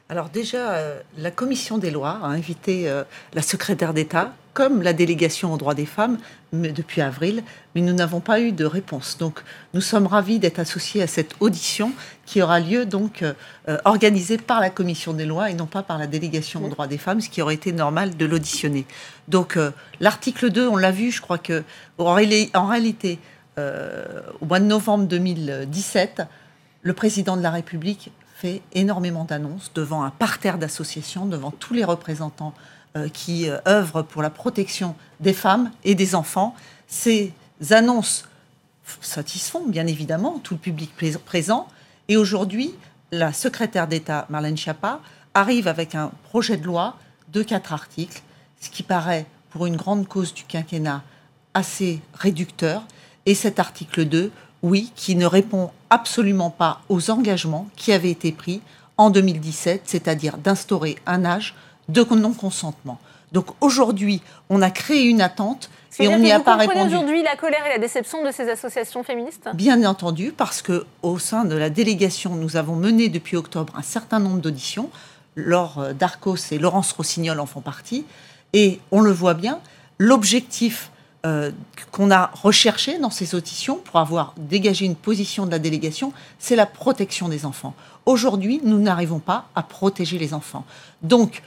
Alors déjà, la commission des lois a invité la secrétaire d'État, comme la délégation aux droits des femmes, depuis avril, mais nous n'avons pas eu de réponse. Donc nous sommes ravis d'être associés à cette audition qui aura lieu donc organisée par la commission des lois et non pas par la délégation aux droits des femmes, ce qui aurait été normal de l'auditionner. Donc l'article 2, on l'a vu, je crois que en réalité, au mois de novembre 2017, le président de la République fait énormément d'annonces devant un parterre d'associations, devant tous les représentants qui œuvrent pour la protection des femmes et des enfants. Ces annonces satisfont bien évidemment tout le public présent. Et aujourd'hui, la secrétaire d'État, Marlène Schiappa, arrive avec un projet de loi de 4 articles, ce qui paraît, pour une grande cause du quinquennat, assez réducteur. Et cet article 2, oui, qui ne répond absolument pas aux engagements qui avaient été pris en 2017, c'est-à-dire d'instaurer un âge de non-consentement. Donc aujourd'hui, on a créé une attente et on n'y a pas répondu. Vous comprenez aujourd'hui la colère et la déception de ces associations féministes ? Bien entendu, parce qu'au sein de la délégation, nous avons mené depuis octobre un certain nombre d'auditions. Laure Darcos et Laurence Rossignol en font partie. Et on le voit bien, l'objectif qu'on a recherché dans ces auditions pour avoir dégagé une position de la délégation, c'est la protection des enfants. Aujourd'hui, nous n'arrivons pas à protéger les enfants. Donc,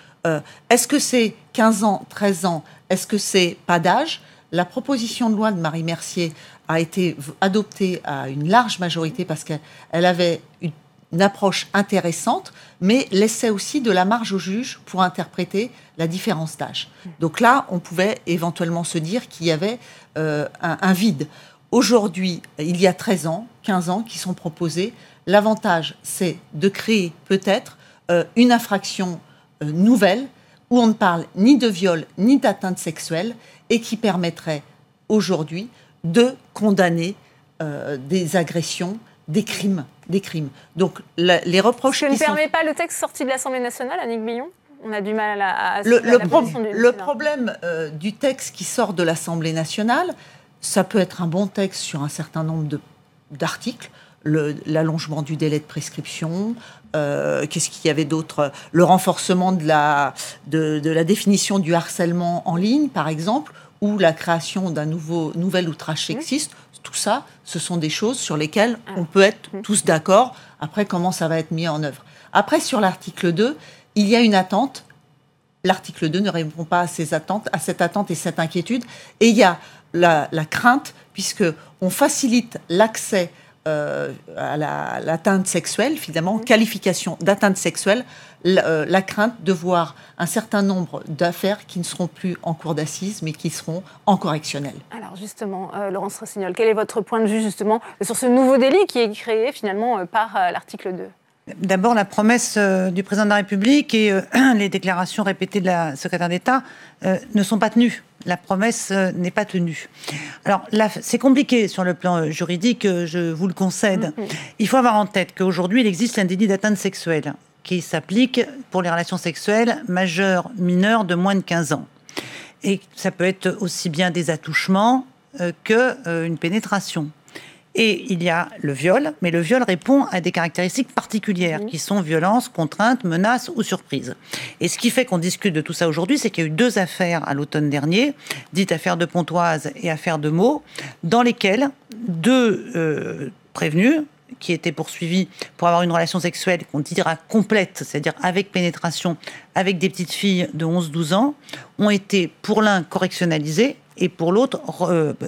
est-ce que c'est 15 ans, 13 ans ? Est-ce que c'est pas d'âge ? La proposition de loi de Marie Mercier a été adoptée à une large majorité parce qu'elle avait une approche intéressante, mais laissait aussi de la marge au juge pour interpréter la différence d'âge. Donc là, on pouvait éventuellement se dire qu'il y avait un vide. Aujourd'hui, il y a 13 ans, 15 ans qui sont proposés. L'avantage, c'est de créer peut-être une infraction nouvelle où on ne parle ni de viol ni d'atteinte sexuelle et qui permettrait aujourd'hui de condamner des agressions, des crimes. Donc, les reproches qui ne permet pas le texte sorti de l'Assemblée nationale, Annick Billon ? On a du mal à le problème du texte qui sort de l'Assemblée nationale, ça peut être un bon texte sur un certain nombre d'articles, l'allongement du délai de prescription, qu'est-ce qu'il y avait d'autre ? Le renforcement de la définition du harcèlement en ligne, par exemple, ou la création d'un nouvel outrage sexiste. Tout ça, ce sont des choses sur lesquelles on peut être tous d'accord. Après, comment ça va être mis en œuvre ? Après, sur l'article 2, il y a une attente. L'article 2 ne répond pas à cette attente et cette inquiétude. Et il y a la crainte, puisqu'on facilite l'accès à l'atteinte sexuelle, finalement, qualification d'atteinte sexuelle, la crainte de voir un certain nombre d'affaires qui ne seront plus en cour d'assises, mais qui seront en correctionnel. Alors justement, Laurence Rossignol, quel est votre point de vue justement sur ce nouveau délit qui est créé finalement par l'article 2 ? D'abord, la promesse du président de la République et les déclarations répétées de la secrétaire d'État ne sont pas tenues. La promesse n'est pas tenue. Alors là, c'est compliqué sur le plan juridique, je vous le concède. Il faut avoir en tête qu'aujourd'hui, il existe un délit d'atteinte sexuelle qui s'applique pour les relations sexuelles majeures, mineures de moins de 15 ans. Et ça peut être aussi bien des attouchements qu'une pénétration. Et il y a le viol, mais le viol répond à des caractéristiques particulières qui sont violence, contrainte, menace ou surprise. Et ce qui fait qu'on discute de tout ça aujourd'hui, c'est qu'il y a eu 2 affaires à l'automne dernier, dites affaire de Pontoise et affaire de Meaux, dans lesquelles 2 prévenus, qui étaient poursuivis pour avoir une relation sexuelle qu'on dira complète, c'est-à-dire avec pénétration, avec des petites filles de 11-12 ans, ont été pour l'un correctionnalisés et pour l'autre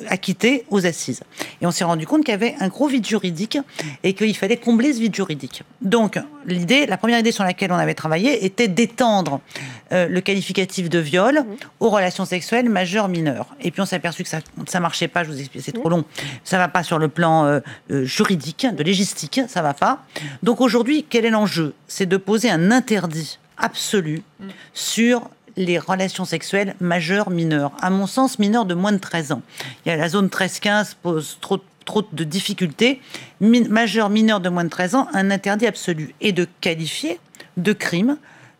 acquittés aux assises. Et on s'est rendu compte qu'il y avait un gros vide juridique et qu'il fallait combler ce vide juridique. Donc la première idée sur laquelle on avait travaillé était d'étendre le qualificatif de viol aux relations sexuelles majeures mineures. Et puis on s'est aperçu que ça marchait pas, je vous explique, c'est trop long, ça va pas sur le plan juridique, de légistique, ça va pas. Donc aujourd'hui, quel est l'enjeu ? C'est de poser un interdit absolu sur les relations sexuelles majeures mineures. À mon sens, mineures de moins de 13 ans. Il y a la zone 13-15 pose trop de difficultés. Majeures mineures de moins de 13 ans, un interdit absolu. Et de qualifier de crime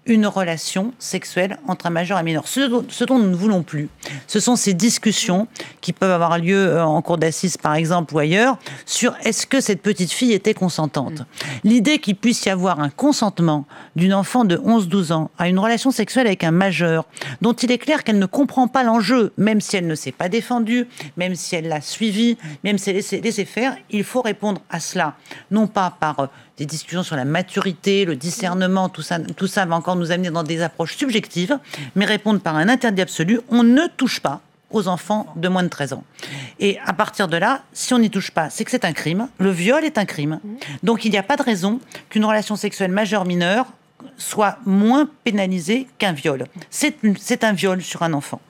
une relation sexuelle entre un majeur et un mineur. Ce dont nous ne voulons plus, ce sont ces discussions qui peuvent avoir lieu en cour d'assises, par exemple, ou ailleurs, sur est-ce que cette petite fille était consentante. L'idée qu'il puisse y avoir un consentement d'une enfant de 11-12 ans à une relation sexuelle avec un majeur, dont il est clair qu'elle ne comprend pas l'enjeu, même si elle ne s'est pas défendue, même si elle l'a suivi, même si elle s'est laissé faire, il faut répondre à cela, non pas par des discussions sur la maturité, le discernement, tout ça va encore nous amener dans des approches subjectives, mais répondre par un interdit absolu. On ne touche pas aux enfants de moins de 13 ans. Et à partir de là, si on n'y touche pas, c'est que c'est un crime. Le viol est un crime. Donc il n'y a pas de raison qu'une relation sexuelle majeure-mineure soit moins pénalisée qu'un viol. C'est un viol sur un enfant.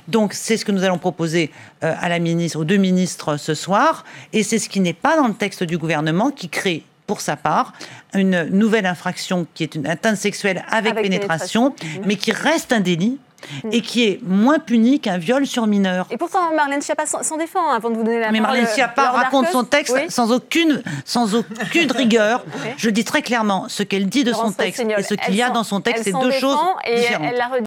Donc c'est ce que nous allons proposer à la ministre, aux deux ministres ce soir, et c'est ce qui n'est pas dans le texte du gouvernement, qui crée pour sa part une nouvelle infraction qui est une atteinte sexuelle avec pénétration, mais qui reste un délit et qui est moins puni qu'un viol sur mineur. Et pourtant, Marlène Schiappa s'en défend, avant de vous donner la parole. Mais Marlène Schiappa raconte son texte sans aucune rigueur. Je dis très clairement, ce qu'elle dit de son texte et ce qu'il y a dans son texte, c'est deux choses différentes.